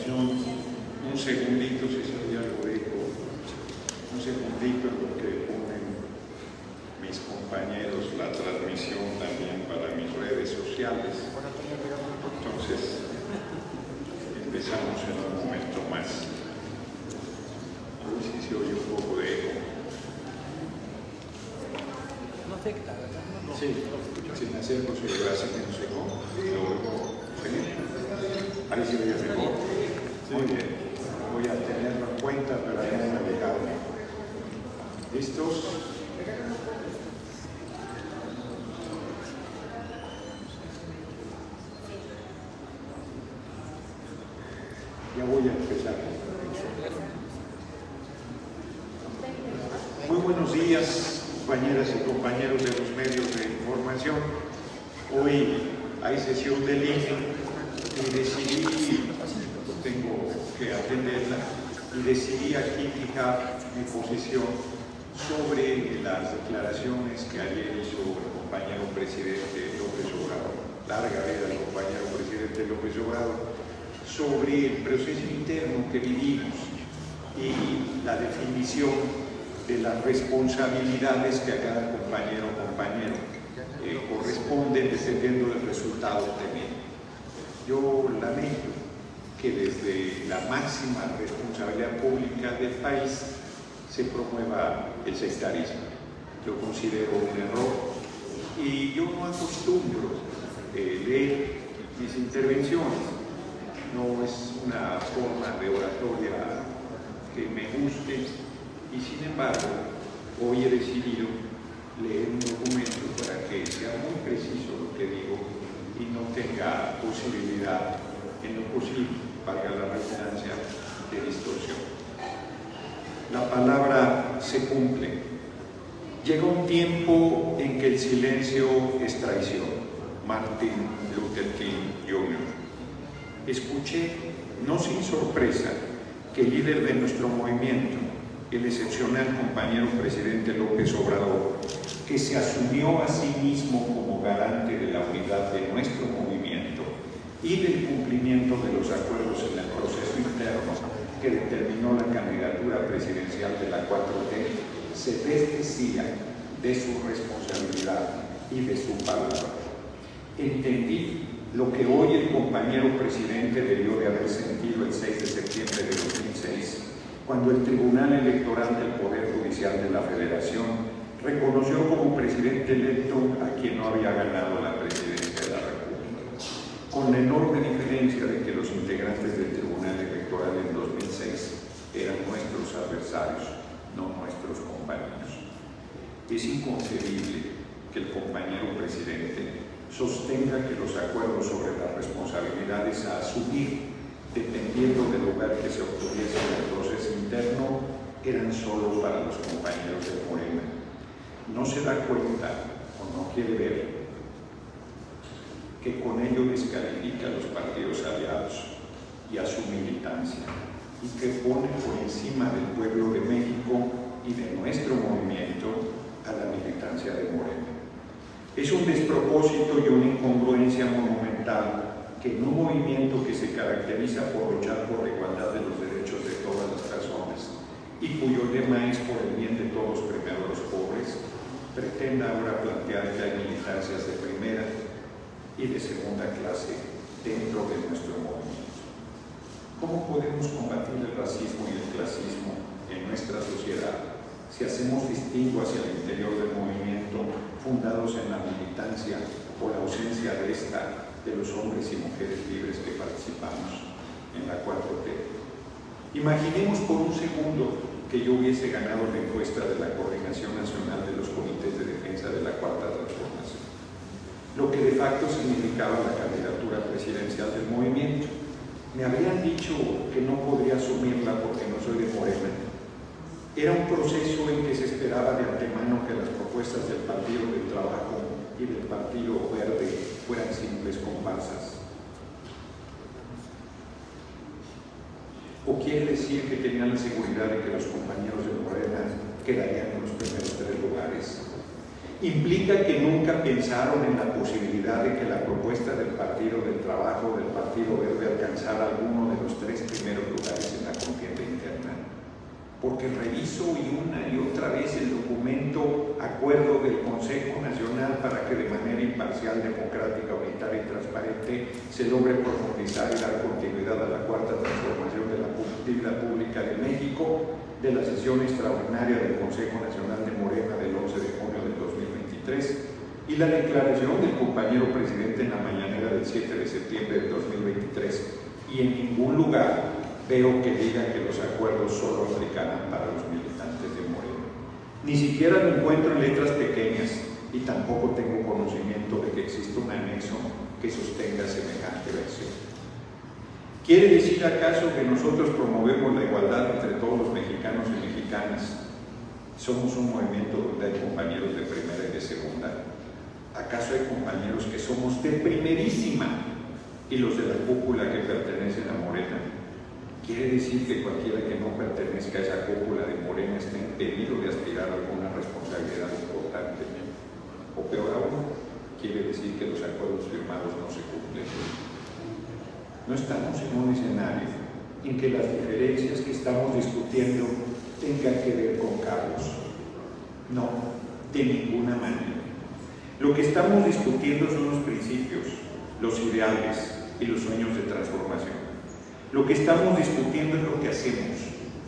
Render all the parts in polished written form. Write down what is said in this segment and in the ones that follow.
transmisión un segundito, si sería algo de eco, un segundito en lo que ponen mis compañeros la transmisión también para mis redes sociales. Entonces, empezamos en un momento más. A ver si se oye un poco de eco. No afecta, ¿verdad? No. Sí, sin hacerlo se le hace menos eco. Lo oigo. ¿Sí? Ahí se oye mejor. Muy bien. Voy a tenerlo en cuenta para no alejarme. ¿Listos? Ya voy a empezar. Muy buenos días, compañeras y compañeros de los medios de información. Hoy hay sesión del INE y decidí, tengo que atenderla, y decidí aquí fijar mi posición sobre las declaraciones que ayer hizo el compañero presidente López Obrador, larga vida al compañero presidente López Obrador, sobre el proceso interno que vivimos y la definición de las responsabilidades que a cada compañero o compañero corresponden dependiendo del resultado obtenido. Yo lamento que desde la máxima responsabilidad pública del país se promueva el sectarismo. Lo considero un error y yo no acostumbro leer mis intervenciones. No es una forma de oratoria que me guste y sin embargo hoy he decidido leer un documento para que sea muy preciso lo que digo y no tenga posibilidad en lo posible, valga la redundancia, de distorsión. La palabra se cumple. Llega un tiempo en que el silencio es traición. Martin Luther King Jr. Escuché, no sin sorpresa, que el líder de nuestro movimiento, el excepcional compañero presidente López Obrador, que se asumió a sí mismo como garante de la unidad de nuestro movimiento y del cumplimiento de los acuerdos en el proceso interno que determinó la candidatura presidencial de la 4T, se desdecía de su responsabilidad y de su palabra. Entendí lo que hoy el compañero presidente debió de haber sentido el 6 de septiembre de 2006, cuando el Tribunal Electoral del Poder Judicial de la Federación reconoció como presidente electo a quien no había ganado la presidencia de la República, con la enorme diferencia de que los integrantes del Tribunal Electoral en 2006 eran nuestros adversarios, no nuestros compañeros. Es inconcebible que el compañero presidente sostenga que los acuerdos sobre las responsabilidades a asumir, dependiendo del lugar que se obtuviese en el proceso interno, eran solo para los compañeros de Morena. No se da cuenta o no quiere ver que con ello descalifica a los partidos aliados y a su militancia, y que pone por encima del pueblo de México y de nuestro movimiento a la militancia de Morena. Es un despropósito y una incongruencia monumental que en un movimiento que se caracteriza por luchar por la igualdad de los derechos de todas las personas y cuyo lema es por el bien de todos, primero los pobres, pretenda ahora plantear que hay militancias de primera y de segunda clase dentro de nuestro movimiento. ¿Cómo podemos combatir el racismo y el clasismo en nuestra sociedad si hacemos distingo hacia el interior del movimiento fundados en la militancia o la ausencia de esta de los hombres y mujeres libres que participamos en la 4T? Imaginemos por un segundo que yo hubiese ganado la encuesta de la Coordinación Nacional de los Comités de Defensa de la Cuarta Transformación, lo que de facto significaba la candidatura presidencial del movimiento. Me habrían dicho que no podría asumirla porque no soy de Morena. Era un proceso en que se esperaba de antemano que las propuestas del Partido del Trabajo y del Partido Verde fueran simples comparsas. ¿O quiere decir que tenían la seguridad de que los compañeros de Morena quedarían en los primeros 3 lugares? Implica que nunca pensaron en la posibilidad de que la propuesta del Partido del Trabajo o del Partido Verde alcanzara alguno de los 3 primeros porque reviso una y otra vez el documento acuerdo del Consejo Nacional para que de manera imparcial, democrática, unitaria y transparente se logre profundizar y dar continuidad a la cuarta transformación de la vida pública de México de la sesión extraordinaria del Consejo Nacional de Morena del 11 de junio del 2023 y la declaración del compañero presidente en la mañanera del 7 de septiembre del 2023, y en ningún lugar veo que diga que los acuerdos solo aplicarán para los militantes de Morena. Ni siquiera lo encuentro en letras pequeñas y tampoco tengo conocimiento de que exista un anexo que sostenga semejante versión. ¿Quiere decir acaso que nosotros promovemos la igualdad entre todos los mexicanos y mexicanas? Somos un movimiento donde hay compañeros de primera y de segunda. ¿Acaso hay compañeros que somos de primerísima y los de la cúpula que pertenecen a Morena? ¿Quiere decir que cualquiera que no pertenezca a esa cúpula de Morena está impedido de aspirar a alguna responsabilidad importante? O peor aún, quiere decir que los acuerdos firmados no se cumplen. No estamos en un escenario en que las diferencias que estamos discutiendo tengan que ver con Carlos. No, de ninguna manera. Lo que estamos discutiendo son los principios, los ideales y los sueños de transformación. Lo que estamos discutiendo es lo que hacemos,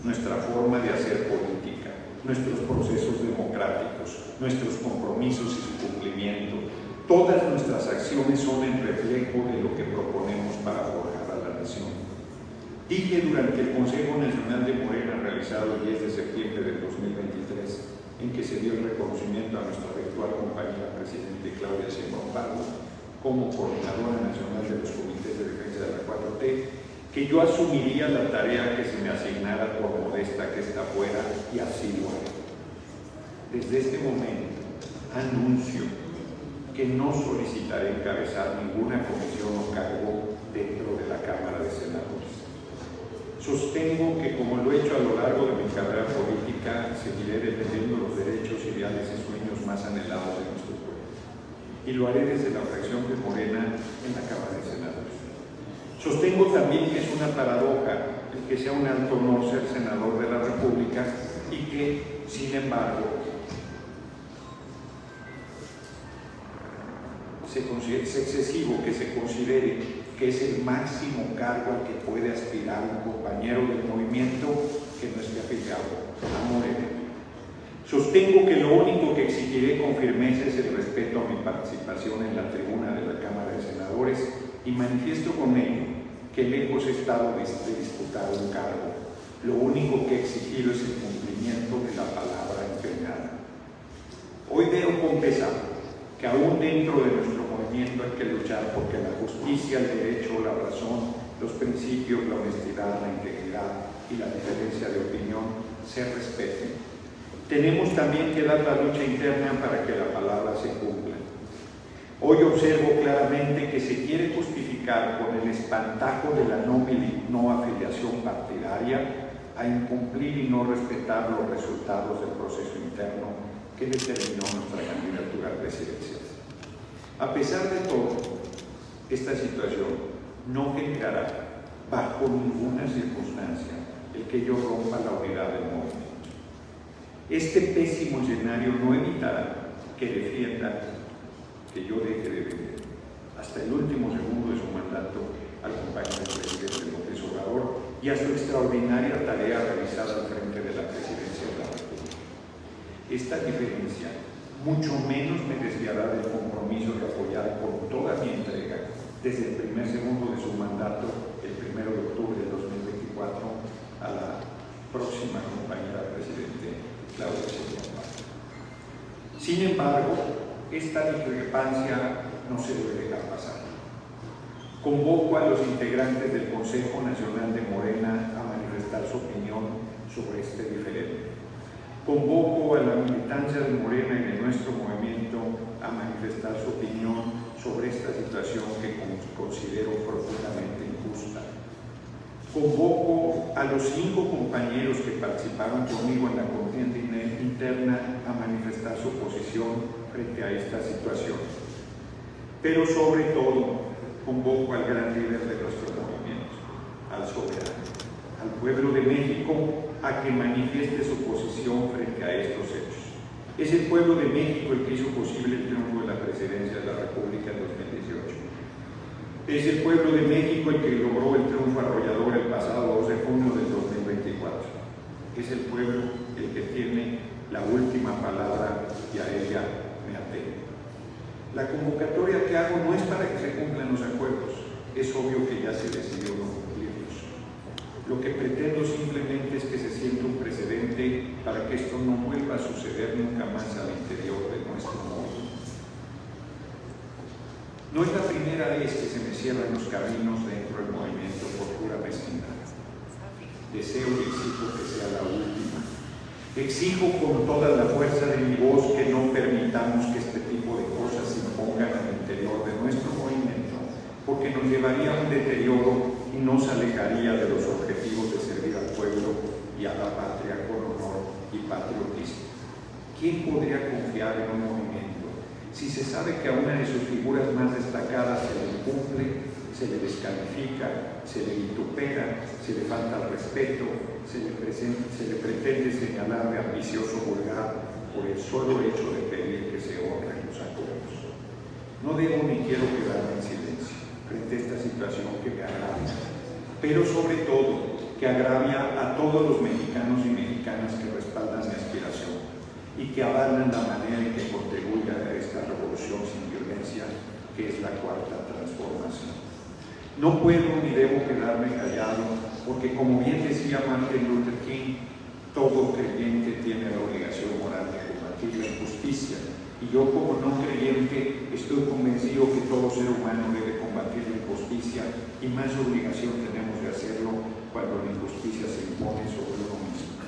nuestra forma de hacer política, nuestros procesos democráticos, nuestros compromisos y su cumplimiento. Todas nuestras acciones son el reflejo de lo que proponemos para forjar a la nación. Dije durante el Consejo Nacional de Morena realizado el 10 de septiembre del 2023, en que se dio el reconocimiento a nuestra virtual compañera presidente Claudia Sheinbaum Pardo como coordinadora nacional de los comités de defensa de la 4T, que yo asumiría la tarea que se me asignara por modesta que esta fuera, y así lo haré. Desde este momento anuncio que no solicitaré encabezar ninguna comisión o cargo dentro de la Cámara de Senadores. Sostengo que, como lo he hecho a lo largo de mi carrera política, seguiré defendiendo los derechos, ideales y sueños más anhelados de nuestro pueblo. Y lo haré desde la fracción de Morena en la Cámara de Senadores. Sostengo también que es una paradoja el que sea un alto honor ser senador de la República y que, sin embargo, es excesivo que se considere que es el máximo cargo al que puede aspirar un compañero del movimiento que no esté afiliado a Morena. Sostengo que lo único que exigiré con firmeza es el respeto a mi participación en la tribuna de la Cámara de Senadores y manifiesto con ello que lejos he estado de disputar un cargo. Lo único que he exigido es el cumplimiento de la palabra empeñada. Hoy veo con pesar que aún dentro de nuestro movimiento hay que luchar porque la justicia, el derecho, la razón, los principios, la honestidad, la integridad y la diferencia de opinión se respeten. Tenemos también que dar la lucha interna para que la palabra se cumpla. Hoy observo claramente que se quiere justificar con el espantajo de la no afiliación partidaria a incumplir y no respetar los resultados del proceso interno que determinó nuestra candidatura presidencial. A pesar de todo, esta situación no generará bajo ninguna circunstancia el que yo rompa la unidad del movimiento. Este pésimo escenario no evitará que defienda que yo deje de vender hasta el último segundo de su mandato al compañero presidente López Obrador y a su extraordinaria tarea realizada al frente de la presidencia de la República. Esta diferencia mucho menos me desviará del compromiso de apoyar con toda mi entrega desde el primer segundo de su mandato, el 1 de octubre de 2024, a la próxima compañera presidente Claudia Sheinbaum Pardo. Sin embargo, esta discrepancia no se debe dejar pasar. Convoco a los integrantes del Consejo Nacional de Morena a manifestar su opinión sobre este diferendo. Convoco a la militancia de Morena y de nuestro movimiento a manifestar su opinión sobre esta situación que considero profundamente injusta. Convoco a los 5 compañeros que participaron conmigo en la contienda interna a manifestar su posición frente a esta situación. Pero sobre todo, convoco al gran líder de nuestro movimiento, al soberano, al pueblo de México, a que manifieste su posición frente a estos hechos. Es el pueblo de México el que hizo posible el triunfo de la presidencia de la República en 2018. Es el pueblo de México el que logró el triunfo arrollador el pasado 2 de junio del 2024. Es el pueblo el que tiene la última palabra y a ella me atengo. La convocatoria que hago no es para que se cumplan los acuerdos, es obvio que ya se decidió no cumplirlos. Lo que pretendo simplemente es que se sienta un precedente para que esto no vuelva a suceder nunca más al interior de nuestro movimiento. No es la primera vez que se me cierran los caminos dentro del movimiento por pura mezquindad. Deseo y exijo que sea la última. Exijo con toda la fuerza de mi voz que no permitamos que este tipo de cosas se impongan al interior de nuestro movimiento, porque nos llevaría a un deterioro y nos alejaría de los objetivos de servir al pueblo y a la patria con honor y patriotismo. ¿Quién podría confiar en un movimiento si se sabe que a una de sus figuras más destacadas se le incumple, se le descalifica, se le vitupera, se le falta el respeto, se le pretende señalar de ambicioso vulgar por el solo hecho de pedir que se honren los acuerdos? No debo ni quiero quedarme en silencio frente a esta situación que me agravia, pero sobre todo que agravia a todos los mexicanos y mexicanas que respaldan mi aspiración y que avalan la manera en que contribuye a esta revolución sin violencia que es la cuarta transformación. No puedo ni debo quedarme callado, porque como bien decía Martin Luther King, todo creyente tiene la obligación moral de combatir la injusticia, y yo como no creyente estoy convencido que todo ser humano debe combatir la injusticia, y más obligación tenemos de hacerlo cuando la injusticia se impone sobre uno mismo.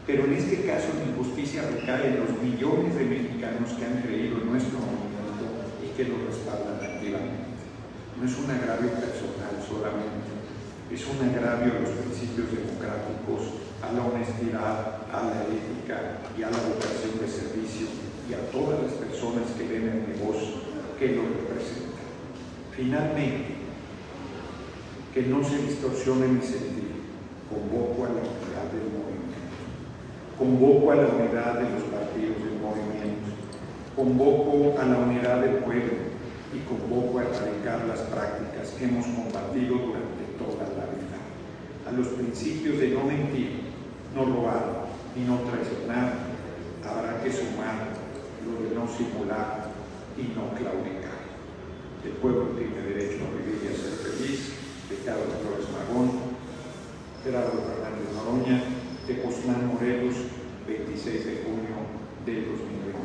Pero en este caso la injusticia recae en los millones de mexicanos que han creído en nuestro movimiento y que lo respaldan activamente. No es un agravio personal solamente, es un agravio a los principios democráticos, a la honestidad, a la ética y a la vocación de servicio y a todas las personas que ven en mi voz que lo representan. Finalmente, que no se distorsione mi sentir, convoco a la unidad del movimiento, convoco a la unidad de los partidos del movimiento, convoco a la unidad del pueblo, y convoco a erradicar las prácticas que hemos combatido durante toda la vida. A los principios de no mentir, no robar y no traicionar, habrá que sumar lo de no simular y no claudicar. El pueblo tiene derecho a vivir y a ser feliz. Ricardo Flores Magón, Gerardo Fernández Noroña, Tepoztlán, Morelos, 26 de junio del 2024.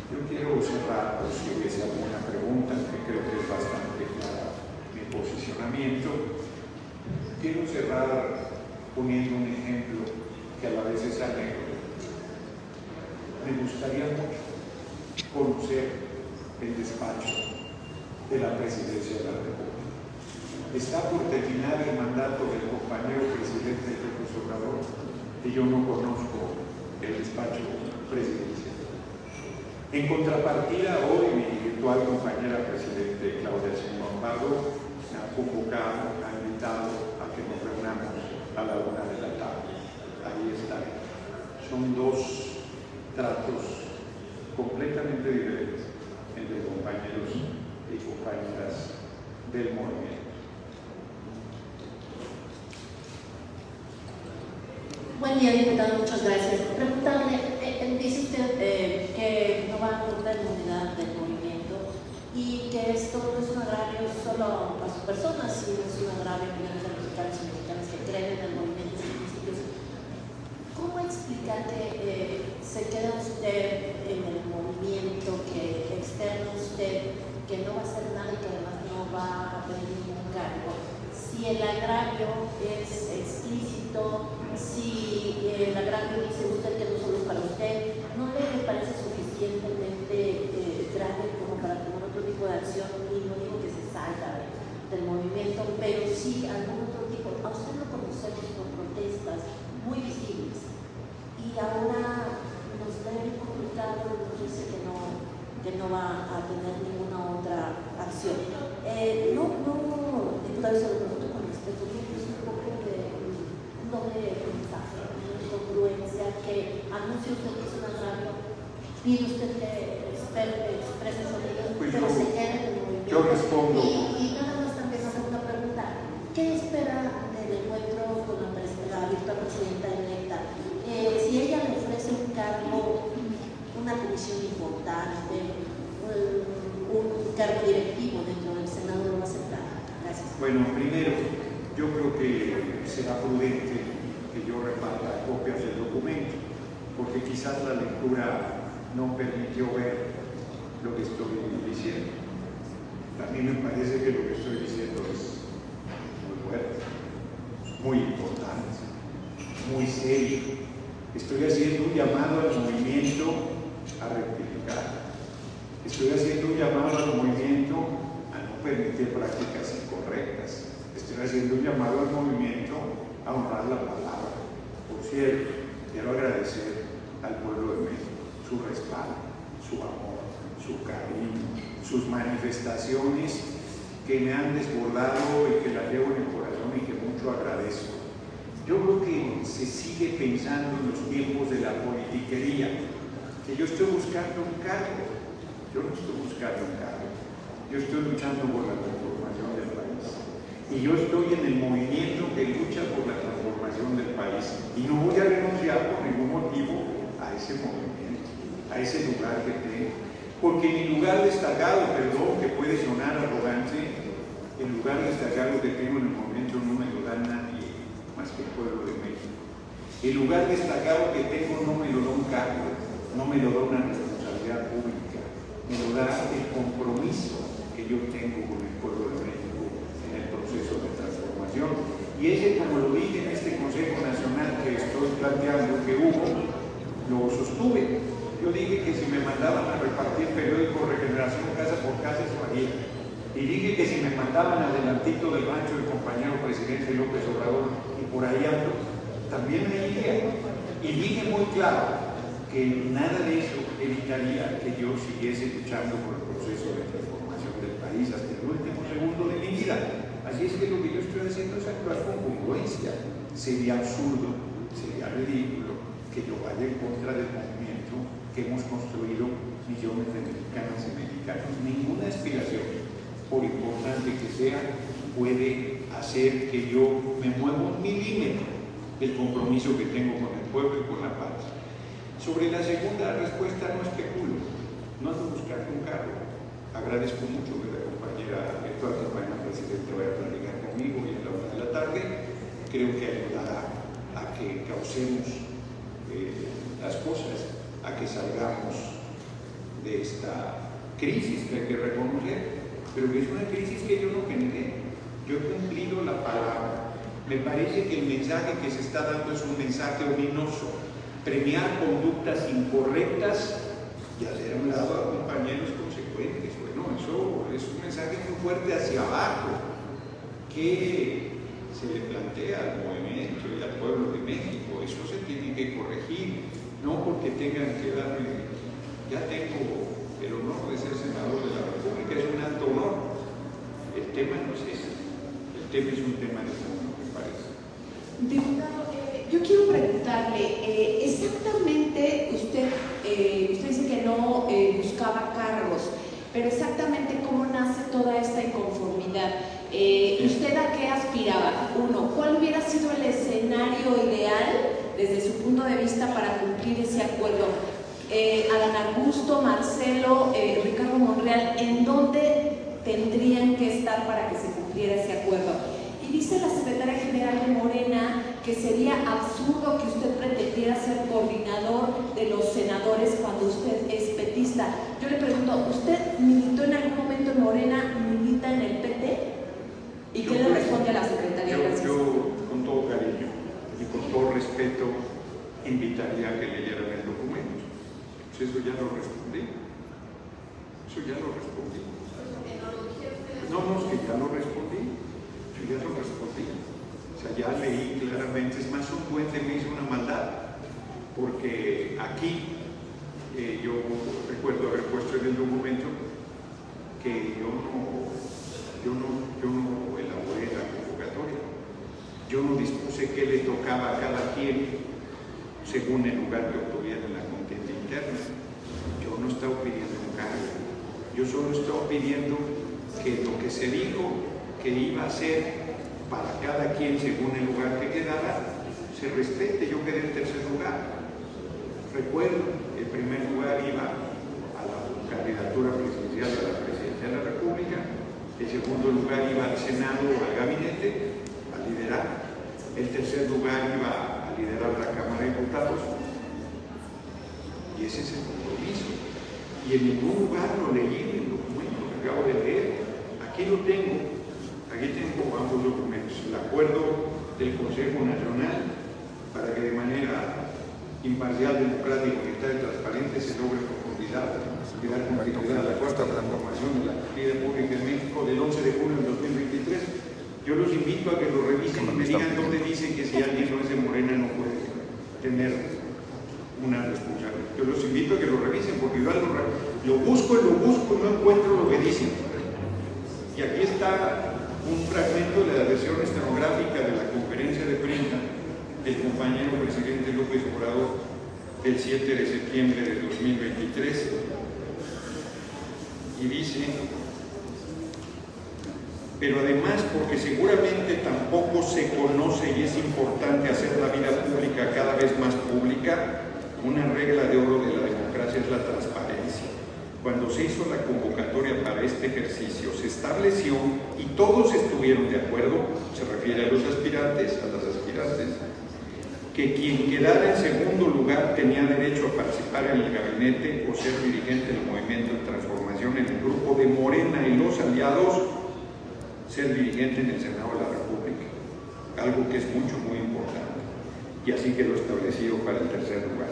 Yo quiero cerrar, por si hubiese alguna pregunta, que creo que es bastante clara mi posicionamiento. Quiero cerrar poniendo un ejemplo que a la vez es anécdota. Me gustaría mucho conocer el despacho de la Presidencia de la República. Está por terminar el mandato del compañero presidente López Obrador y yo no conozco el despacho presidencial. En contrapartida, hoy mi virtual compañera presidente Claudia Sheinbaum Pardo me ha convocado, ha invitado a que nos reunamos a la 1 de la tarde. Ahí estaré. Son dos tratos completamente diferentes entre compañeros y compañeras del movimiento. Buen día, diputado, muchas gracias. Preguntarle, dice usted que no va a encontrar la unidad del movimiento y que esto no es un agravio solo a su persona, sino es un agravio a millones de mexicanos y mexicanas que creen en el movimiento y sus principios. ¿Cómo explicar que se queda usted en el movimiento, que externa usted, que no va a hacer nada y que además no va a pedir ningún cargo? Si el agravio es explícito, si el agravio dice usted que no solo para usted, ¿no le parece suficientemente grave como para tomar otro tipo de acción? Y no digo que se salga del movimiento, pero sí algún otro tipo. A usted lo conocemos por protestas muy visibles y ahora nos ve complicado y nos dice que no va a tener ninguna otra acción. Diputado, se lo pregunto con respeto, es un poco de un doble mensaje. que anuncie usted que es un agravio, pide usted que exprese su opinión, Pues pero se quede en el movimiento. yo respondo. Y nada más también hacer una pregunta. ¿Qué espera del encuentro con la virtual presidenta electa? Si ella le ofrece un cargo, una comisión importante, un cargo directivo dentro del Senado, ¿lo va a aceptar? Gracias. Bueno, primero, yo creo que será prudente que yo reparta copias del documento, porque quizás la lectura no permitió ver lo que estoy diciendo. A mí me parece que lo que estoy diciendo es muy fuerte, muy importante, muy serio. Estoy haciendo un llamado al movimiento a rectificar. Estoy haciendo un llamado al movimiento a no permitir prácticas incorrectas. Estoy haciendo un llamado al movimiento a honrar la palabra. Por cierto, quiero agradecer al pueblo de México su respaldo, su amor, su cariño, sus manifestaciones que me han desbordado y que las llevo en el corazón y que mucho agradezco. Yo creo que se sigue pensando en los tiempos de la politiquería, que yo estoy buscando un cargo. Yo no estoy buscando un cargo, yo estoy luchando por la transformación del país. Y yo estoy en el movimiento que lucha por la transformación del país. Y no voy a renunciar por ningún motivo a ese movimiento, a ese lugar que tengo. Porque mi lugar destacado, perdón, que puede sonar arrogante, el lugar destacado que tengo en el movimiento no me lo da nadie más que el pueblo de México. El lugar destacado que tengo no me lo da un cargo, no me lo da una responsabilidad pública. Me lo da el compromiso que yo tengo con el pueblo de México en el proceso de transformación. Y ese, como lo dije en este Consejo Nacional que estoy planteando que hubo, lo sostuve. Yo dije que si me mandaban a repartir periódico Regeneración casa por casa, eso haría. Y dije que si me mandaban adelantito del rancho del compañero presidente López Obrador y por ahí ando, también me iría. Y dije muy claro que nada de eso evitaría que yo siguiese luchando por el proceso de transformación del país hasta el último segundo de mi vida. Así es que lo que yo estoy haciendo es actuar con congruencia. Sería absurdo, sería ridículo que yo vaya en contra del movimiento que hemos construido millones de mexicanas y mexicanos. Ninguna aspiración, por importante que sea, puede hacer que yo me mueva un milímetro del compromiso que tengo con el pueblo y con la paz. Sobre la segunda respuesta no especulo, no ando buscando un cargo. Agradezco mucho que la actual compañera presidente vaya a platicar conmigo y a la 1 de la tarde. Creo que ayudará a que causemos las cosas, a que salgamos de esta crisis que hay que reconocer, pero que es una crisis que yo no generé. Yo he cumplido la palabra. Me parece que el mensaje que se está dando es un mensaje ominoso. Premiar conductas incorrectas y hacer a un lado a compañeros consecuentes. Bueno, eso es un mensaje muy fuerte hacia abajo que se le plantea al movimiento y al pueblo de México. Eso se tiene que corregir, no porque tengan que darme, ya tengo el honor de ser senador de la República, es un alto honor. El tema no es ese, el tema es un tema de fondo, me parece. Diputado, yo quiero preguntarle, exactamente usted dice que no buscaba cargos, pero exactamente cómo nace toda esta inconformidad. ¿Usted a qué aspiraba? Uno, ¿cuál hubiera sido el escenario ideal desde su punto de vista para cumplir ese acuerdo? Adán Augusto, Marcelo, Ricardo Monreal, ¿en dónde tendrían que estar para que se cumpliera ese acuerdo? Y dice la secretaria general de Morena que sería absurdo que usted pretendiera ser coordinador de los senadores cuando usted es petista. Yo le pregunto, ¿usted militó en algún momento en Morena, milita en el PT? ¿Y qué le responde a la secretaria? Yo, con todo cariño y con todo respeto, invitaría a que leyeran el documento. Pues eso ya lo respondí. Eso ya lo respondí. No, es que ya lo respondí. Yo ya lo respondí. O sea, ya leí claramente. Es más, un puente me hizo una maldad. Porque aquí yo recuerdo haber puesto en el documento que yo no elaboré la convocatoria. Yo no dispuse qué le tocaba a cada quien. O según el lugar que obtuviera en la contienda interna. Yo no estaba pidiendo un cargo, yo solo estaba pidiendo que lo que se dijo que iba a ser para cada quien según el lugar que quedara, se respete. Yo quedé en tercer lugar. Recuerdo, el primer lugar iba a la candidatura presidencial de la Presidencia de la República, el segundo lugar iba al Senado o al gabinete a liderar, el tercer lugar iba a liderar la Cámara de Diputados, y ese es el compromiso. Y en ningún lugar lo leí en el documento que acabo de leer. Aquí lo tengo. Aquí tengo ambos documentos, el acuerdo del Consejo Nacional para que de manera imparcial, democrática, honesta y transparente se logre profundidad y dar continuidad a la cuarta transformación de la vida pública en México del 11 de junio del 2023. Yo los invito a que lo revisen y me digan dónde dicen que si alguien no es de Morena no puede tener una responsabilidad. Yo los invito a que lo revisen porque yo lo busco y no encuentro lo que dicen. Y aquí está un fragmento de la versión estenográfica de la conferencia de prensa del compañero presidente López Obrador el 7 de septiembre de 2023 y dice: pero además, porque seguramente tampoco se conoce y es importante hacer la vida pública cada vez más pública, una regla de oro de la democracia es la transparencia. Cuando se hizo la convocatoria para este ejercicio, se estableció, y todos estuvieron de acuerdo, se refiere a los aspirantes, a las aspirantes, que quien quedara en segundo lugar tenía derecho a participar en el gabinete o ser dirigente del movimiento de transformación en el grupo de Morena y los aliados, ser dirigente en el Senado de la República, algo que es muy importante, y así quedó establecido para el tercer lugar.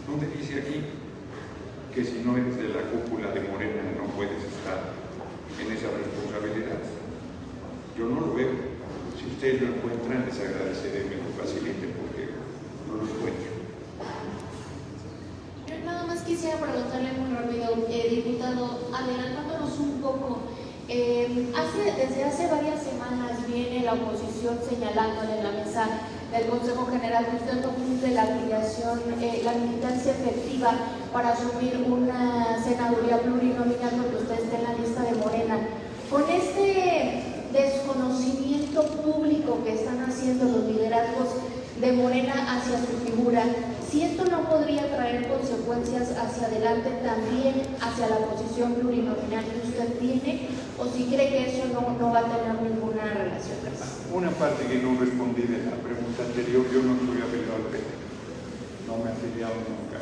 ¿Dónde dice aquí que si no eres de la cúpula de Morena no puedes estar en esa responsabilidad? Yo no lo veo. Si ustedes lo encuentran, les agradeceré que me lo faciliten porque no lo encuentro. Yo nada más quisiera preguntarle muy rápido, diputado, adelantándonos un poco. Desde hace varias semanas viene la oposición señalándole en la mesa del Consejo General que usted no cumple la afiliación, la militancia efectiva para asumir una senaduría plurinominal porque usted está en la lista de Morena. Con este desconocimiento público que están haciendo los liderazgos de Morena hacia su figura, si esto no podría traer consecuencias hacia adelante también hacia la posición plurinominal que usted tiene, o si cree que eso no va a tener ninguna relación. Una parte que no respondí de la pregunta anterior: yo no estoy afiliado al PT, no me he afiliado nunca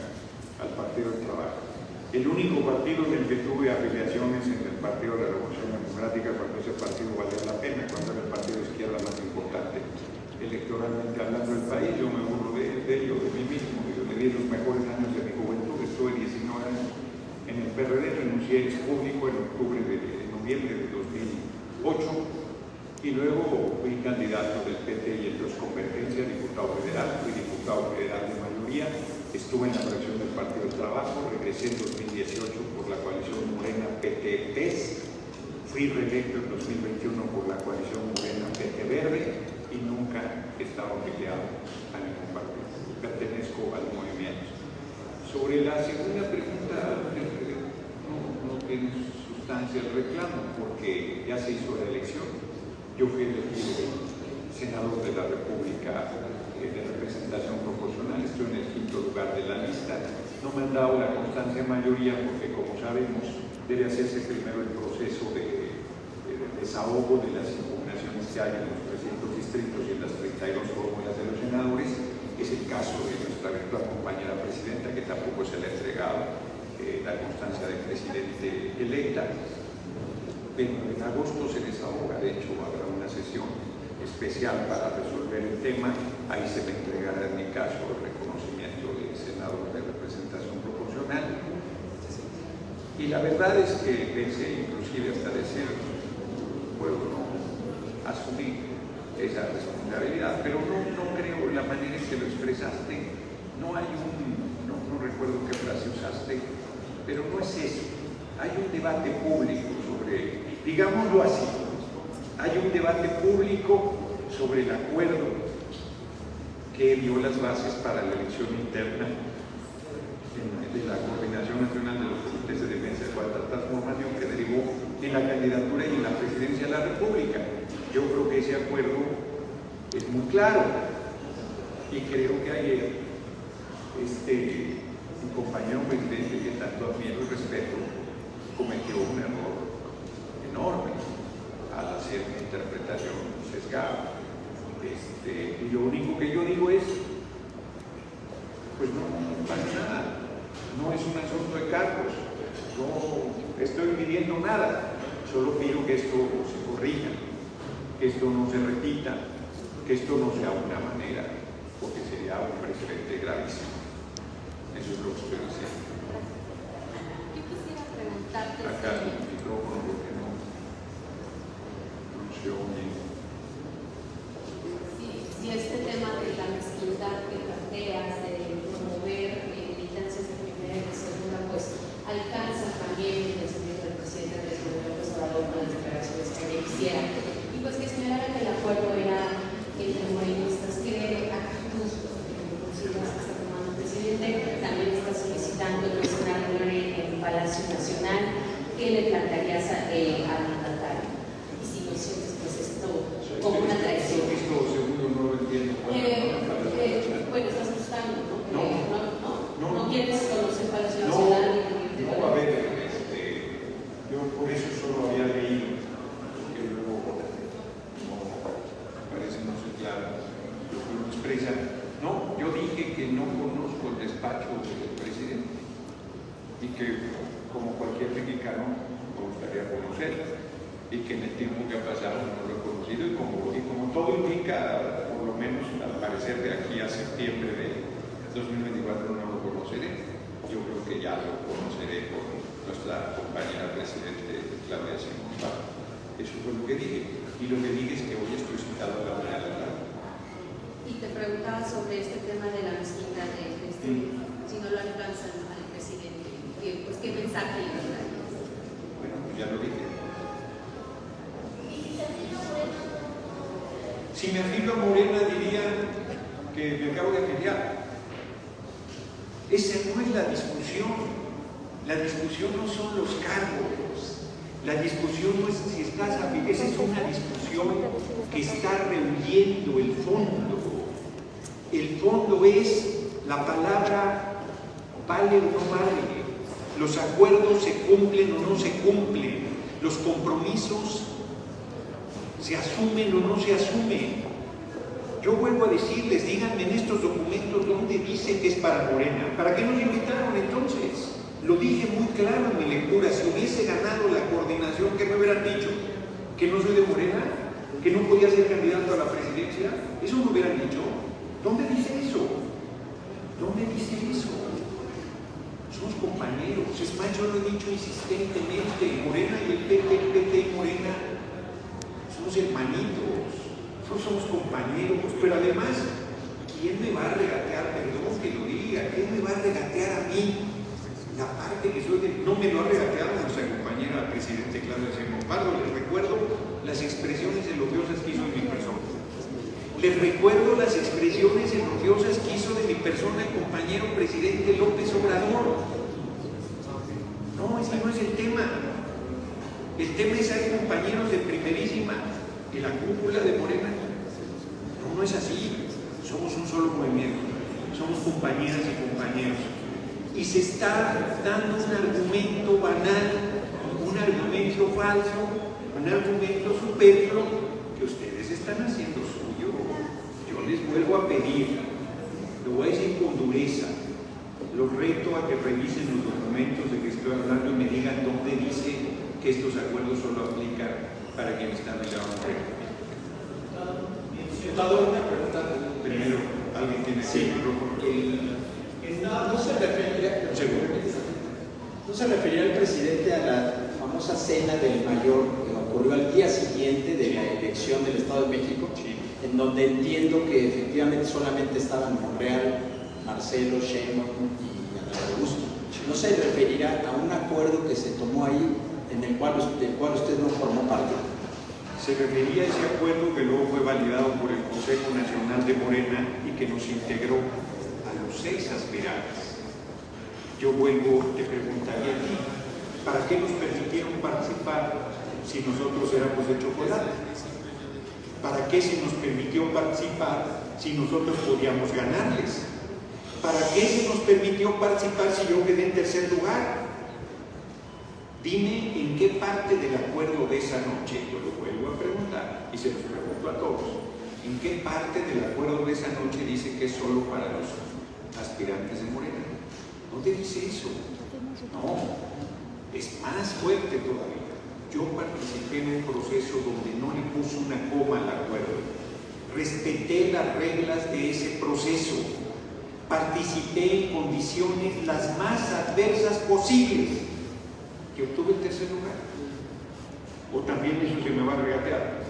al Partido del Trabajo. El único partido en el que tuve afiliaciones en el Partido de la Revolución Democrática, cuando ese partido valía la pena, cuando era el partido de izquierda más importante electoralmente hablando del país. Yo me burlo de ello, de mí mismo. Yo le di los mejores años de mi juventud, estuve 19 años en el PRD, renuncié ex público en noviembre de 2008 y luego fui candidato del PT y entonces Convergencia, diputado federal, fui diputado federal de mayoría, estuve en la fracción del Partido del Trabajo, regresé en 2018 por la coalición Morena PT-PES, fui reelecto en 2021 por la coalición Morena PT-Verde y nunca he estado afiliado a ningún partido, pertenezco al movimiento. Sobre la segunda pregunta, no tiene sustancia el reclamo porque ya se hizo la elección. Yo fui elegido senador de la República de representación proporcional, estoy en el 5º lugar de la lista. No me han dado la constancia de mayoría porque, como sabemos, debe hacerse primero el proceso de desahogo de las impugnaciones que hay en los 300 distritos y en las 32 fórmulas de los senadores. Es el caso de nuestra virtual compañera presidenta, que tampoco se le ha entregado la constancia de presidente electa. Pero en agosto se desahoga, de hecho habrá una sesión especial para resolver el tema. Ahí se me entregará en mi caso el reconocimiento de senador de representación proporcional. Y la verdad es que pensé inclusive hasta decir, puedo no asumir esa responsabilidad, pero no creo la manera en que lo expresaste. No hay no recuerdo qué frase usaste, pero no es eso. Hay un debate público sobre, digámoslo así, hay un debate público sobre el acuerdo que dio las bases para la elección interna de la Coordinación Nacional de los Comités de Defensa de la Cuarta Transformación, que derivó en la candidatura y en la presidencia de la República. Yo creo que ese acuerdo es muy claro y creo que ayer mi compañero presidente, que tanto admiro y respeto, cometió un error enorme al hacer una interpretación sesgada. Y lo único que yo digo es, pues no pasa nada, no es un asunto de cargos, no estoy pidiendo nada, solo pido que esto se corrija, que esto no se repita, que esto no sea una manera, porque sería un precedente gravísimo. Eso es lo que estoy diciendo. Yo quisiera preguntarte Acá el micrófono, porque no se oye. si este tema de la mezquindad que planteas, de promover militancias de primera y de segunda, pues alcanza también el desafío del presidente Andrés Manuel López Obrador con las declaraciones que le hiciera. Y pues que señalara que el acuerdo era entre morenistas. ¿Qué actitud consideras que está tomando el presidente? También está solicitando pues, una reunión en Palacio Nacional. ¿Qué le plantearías al mandatario? Y si no sientes pues esto como una traición. Esto segundo no lo entiendo. Bueno, estás buscando, ¿no? No quieres conocer Palacio No, Nacional. a ver, yo por eso solo había leído, porque luego no, parece no ser claro lo que uno expresa. No, yo dije que no conozco el despacho del presidente y que, como cualquier mexicano, me gustaría conocerlo y que en el tiempo que ha pasado no lo he conocido y como todo indica, por lo menos al parecer de aquí a septiembre de 2024 no lo conoceré. Yo creo que ya lo conoceré por nuestra compañera presidente Claudia Sheinbaum. Eso fue lo que dije. Y lo que dije es que hoy estoy citado a la una de la tarde. Y te preguntaba sobre este tema de la mezquindad, si no lo alcanzan al presidente, pues qué mensaje le darías. Bueno, pues ya lo dije. Si me afilo a Morena diría que me acabo de afiliar. Esa no es la discusión. La discusión no son los cargos. La discusión no es si estás afiliado. Esa es una discusión que está rehuyendo el fondo. El fondo es la palabra vale o no vale. Los acuerdos se cumplen o no se cumplen. Los compromisos se asumen o no se asumen. Yo vuelvo a decirles, díganme en estos documentos dónde dice que es para Morena. ¿Para qué nos invitaron entonces? Lo dije muy claro en mi lectura. Si hubiese ganado la coordinación, ¿qué me hubieran dicho? ¿Que no soy de Morena? ¿Que no podía ser candidato a la presidencia? ¿Eso me hubieran dicho? ¿Dónde dice eso? ¿Dónde dice eso? Somos compañeros. Es más, yo lo he dicho insistentemente. Morena y el PT y Morena somos hermanitos. Somos compañeros, pero además, ¿quién me va a regatear? Perdón que lo diga, ¿quién me va a regatear a mí? La parte que soy de... No me lo ha regateado nuestra compañera presidente Claudia Sheinbaum. Les recuerdo las expresiones elogiosas que hizo de mi persona. Les recuerdo las expresiones elogiosas que hizo de mi persona el compañero presidente López Obrador. No, ese no es el tema. El tema es hay compañeros de primerísima y la cúpula de Morena. No es así. Somos un solo movimiento. Somos compañeras y compañeros. Y se está dando un argumento banal, un argumento falso, un argumento superfluo que ustedes están haciendo suyo. Yo les vuelvo a pedir, lo voy a decir con dureza, los reto a que revisen los documentos de que estoy hablando y me digan dónde dice que estos acuerdos solo aplican para quien está ligado a Morena. Diputado, una pregunta. Primero, alguien tiene ¿No se refería el presidente a la famosa cena del mayor que ocurrió al día siguiente de la elección del Estado de México? Sí. En donde entiendo que efectivamente solamente estaban Monreal, Marcelo, Sheinbaum y Adán Augusto. ¿No se referirá a un acuerdo que se tomó ahí del cual usted no formó parte? Se refería a ese acuerdo que luego fue validado por el Consejo Nacional de Morena y que nos integró a los 6 aspirantes. Yo vuelvo, te preguntaría a ti, ¿para qué nos permitieron participar si nosotros éramos de chocolate? ¿Para qué se nos permitió participar si nosotros podíamos ganarles? ¿Para qué se nos permitió participar si yo quedé en tercer lugar? Dime en qué parte del acuerdo de esa noche, yo lo vuelvo a preguntar y se los pregunto a todos, ¿en qué parte del acuerdo de esa noche dice que es solo para los aspirantes de Morena? No te dice eso. No, es más fuerte todavía. Yo participé en un proceso donde no le puse una coma al acuerdo. Respeté las reglas de ese proceso. Participé en condiciones las más adversas posibles, que obtuve el tercer lugar. O también eso se me va a regatear.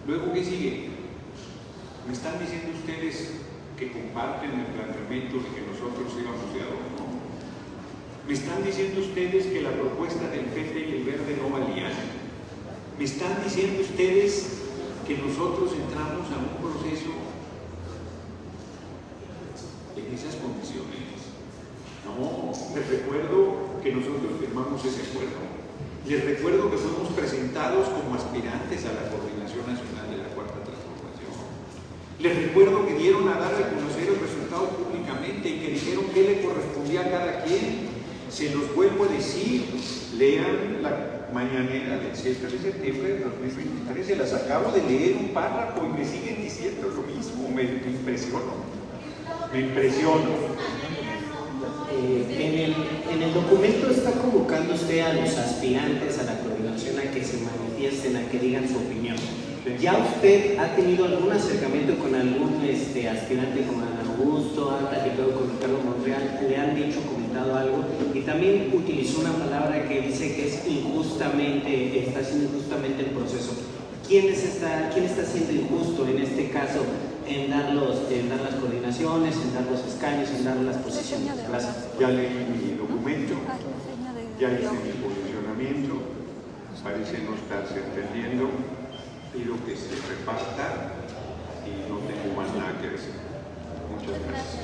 Luego, ¿qué sigue? ¿Me están diciendo ustedes que comparten el planteamiento de que nosotros íbamos de adorno? ¿Me están diciendo ustedes que la propuesta del PT y el Verde no valían? ¿Me están diciendo ustedes que nosotros entramos a un proceso en esas condiciones? No, les recuerdo que nosotros firmamos ese acuerdo. Les recuerdo que fuimos presentados como aspirantes a la Coordinación Nacional de la Cuarta Transformación. Les recuerdo que dieron a dar a conocer el resultado públicamente y que dijeron qué le correspondía a cada quien. Se los vuelvo a decir, lean la mañanera del 7 de septiembre de 2023, se las acabo de leer un párrafo y me siguen diciendo lo mismo, me impresiono. En el documento está convocando usted a los aspirantes a la coordinación a que se manifiesten, a que digan su opinión. ¿Ya usted ha tenido algún acercamiento con algún aspirante como Adán Augusto, ha platicado con Ricardo Monreal, le han dicho, comentado algo? Y también utilizó una palabra que dice que es injustamente, está siendo injustamente el proceso. ¿Quién está siendo injusto en este caso en dar las coordinaciones, en dar los escaños, en dar las posiciones? Gracias. Ya leí mi documento, ya hice mi posicionamiento, parece no estarse entendiendo, pido que se reparta y no tengo más nada que decir. Muchas gracias.